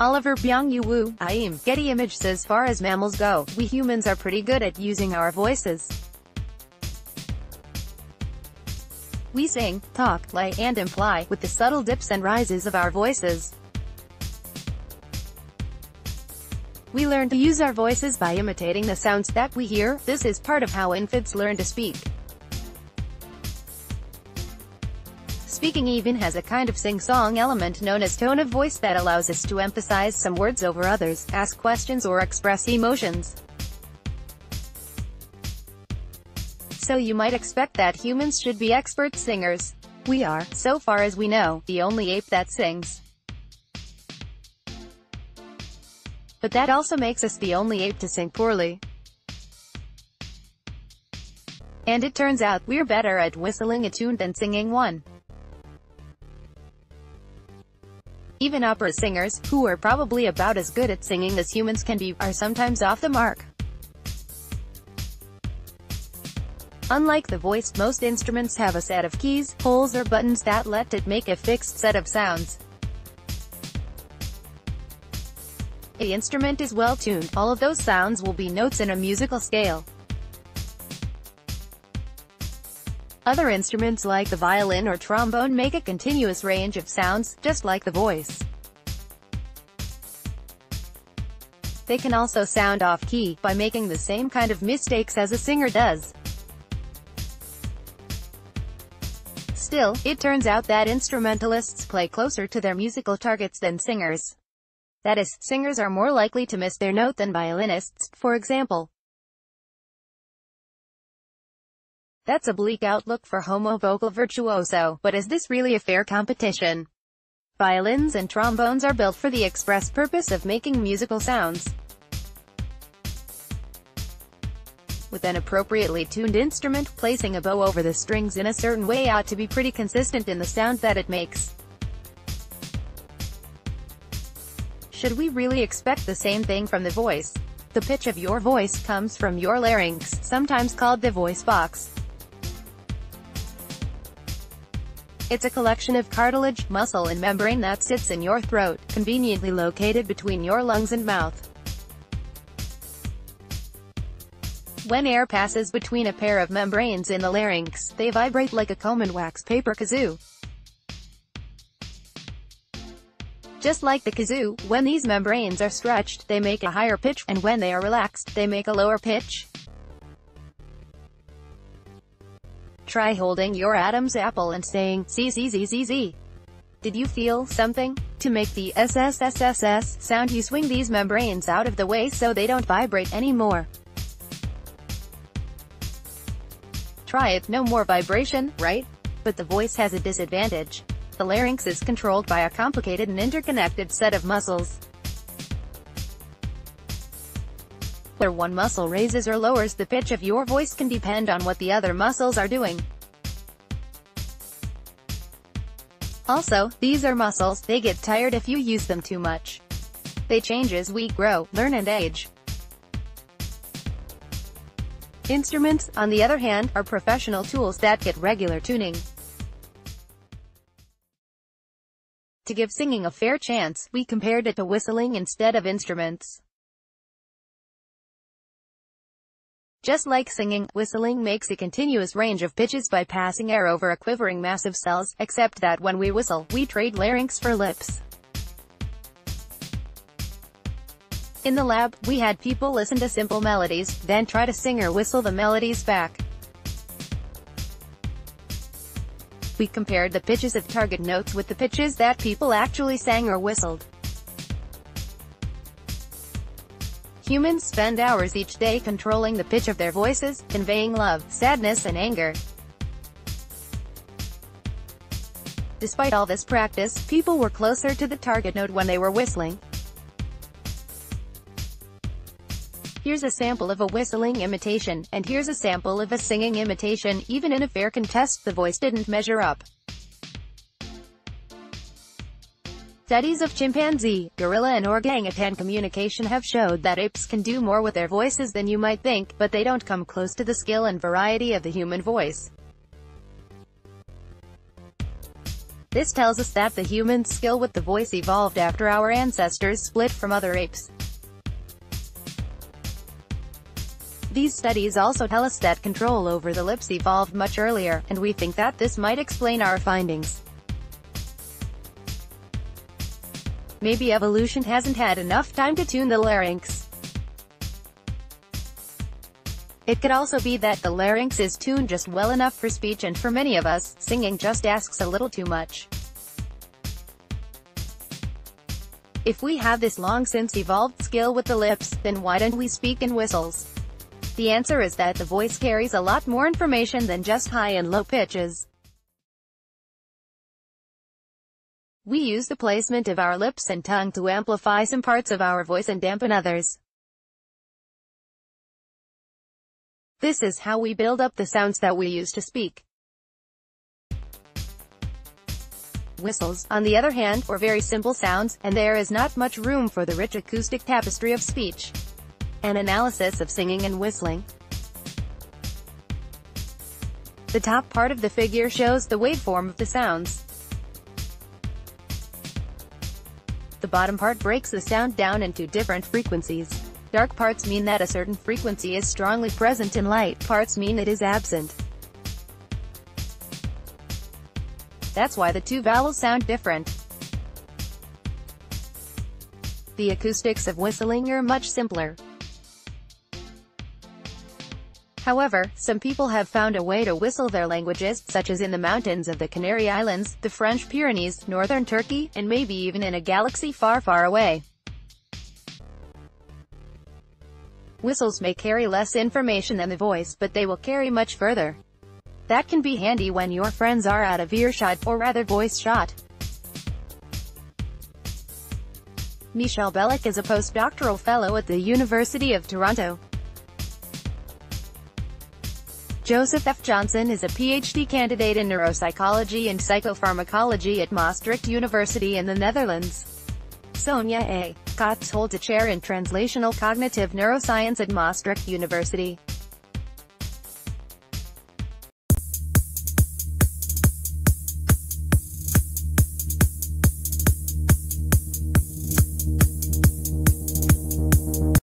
Oliver Byunggyu Woo, EyeEm, Getty ImagesAs. As far as mammals go, we humans are pretty good at using our voices. We sing, talk, lie, and imply, with the subtle dips and rises of our voices. We learn to use our voices by imitating the sounds that we hear. This is part of how infants learn to speak. Speaking even has a kind of sing-song element known as tone of voice that allows us to emphasize some words over others, ask questions or express emotions. So you might expect that humans should be expert singers. We are, so far as we know, the only ape that sings. But that also makes us the only ape to sing poorly. And it turns out, we're better at whistling a tune than singing one. Even opera singers, who are probably about as good at singing as humans can be, are sometimes off the mark. Unlike the voice, most instruments have a set of keys, holes or buttons that let it make a fixed set of sounds. If the instrument is well tuned, all of those sounds will be notes in a musical scale. Other instruments like the violin or trombone make a continuous range of sounds, just like the voice. They can also sound off-key, by making the same kind of mistakes as a singer does. Still, it turns out that instrumentalists play closer to their musical targets than singers. That is, singers are more likely to miss their note than violinists, for example. That's a bleak outlook for homo vocal virtuoso, but is this really a fair competition? Violins and trombones are built for the express purpose of making musical sounds. With an appropriately tuned instrument, placing a bow over the strings in a certain way ought to be pretty consistent in the sound that it makes. Should we really expect the same thing from the voice? The pitch of your voice comes from your larynx, sometimes called the voice box. It's a collection of cartilage, muscle and membrane that sits in your throat, conveniently located between your lungs and mouth. When air passes between a pair of membranes in the larynx, they vibrate like a comb and wax paper kazoo. Just like the kazoo, when these membranes are stretched, they make a higher pitch, and when they are relaxed, they make a lower pitch. Try holding your Adam's apple and saying, zzzzz. Did you feel something? To make the SSSSS sound, you swing these membranes out of the way so they don't vibrate anymore. Try it, no more vibration, right? But the voice has a disadvantage. The larynx is controlled by a complicated and interconnected set of muscles. Whether one muscle raises or lowers the pitch of your voice can depend on what the other muscles are doing. Also, these are muscles, they get tired if you use them too much. They change as we grow, learn and age. Instruments, on the other hand, are professional tools that get regular tuning. To give singing a fair chance, we compared it to whistling instead of instruments. Just like singing, whistling makes a continuous range of pitches by passing air over a quivering mass of cells, except that when we whistle, we trade larynx for lips. In the lab, we had people listen to simple melodies, then try to sing or whistle the melodies back. We compared the pitches of target notes with the pitches that people actually sang or whistled. Humans spend hours each day controlling the pitch of their voices, conveying love, sadness and anger. Despite all this practice, people were closer to the target note when they were whistling. Here's a sample of a whistling imitation, and here's a sample of a singing imitation. Even in a fair contest, the voice didn't measure up. Studies of chimpanzee, gorilla and orangutan communication have showed that apes can do more with their voices than you might think, but they don't come close to the skill and variety of the human voice. This tells us that the human skill with the voice evolved after our ancestors split from other apes. These studies also tell us that control over the lips evolved much earlier, and we think that this might explain our findings. Maybe evolution hasn't had enough time to tune the larynx. It could also be that the larynx is tuned just well enough for speech, and for many of us, singing just asks a little too much. If we have this long since evolved skill with the lips, then why don't we speak in whistles? The answer is that the voice carries a lot more information than just high and low pitches. We use the placement of our lips and tongue to amplify some parts of our voice and dampen others. This is how we build up the sounds that we use to speak. Whistles, on the other hand, are very simple sounds, and there is not much room for the rich acoustic tapestry of speech. An analysis of singing and whistling. The top part of the figure shows the waveform of the sounds. The bottom part breaks the sound down into different frequencies. Dark parts mean that a certain frequency is strongly present, and light parts mean it is absent. That's why the two vowels sound different. The acoustics of whistling are much simpler. However, some people have found a way to whistle their languages, such as in the mountains of the Canary Islands, the French Pyrenees, northern Turkey, and maybe even in a galaxy far, far away. Whistles may carry less information than the voice, but they will carry much further. That can be handy when your friends are out of earshot, or rather voice shot. Michelle Bellick is a postdoctoral fellow at the University of Toronto. Joseph F. Johnson is a PhD candidate in neuropsychology and psychopharmacology at Maastricht University in the Netherlands. Sonia A. Kotz holds a chair in translational cognitive neuroscience at Maastricht University.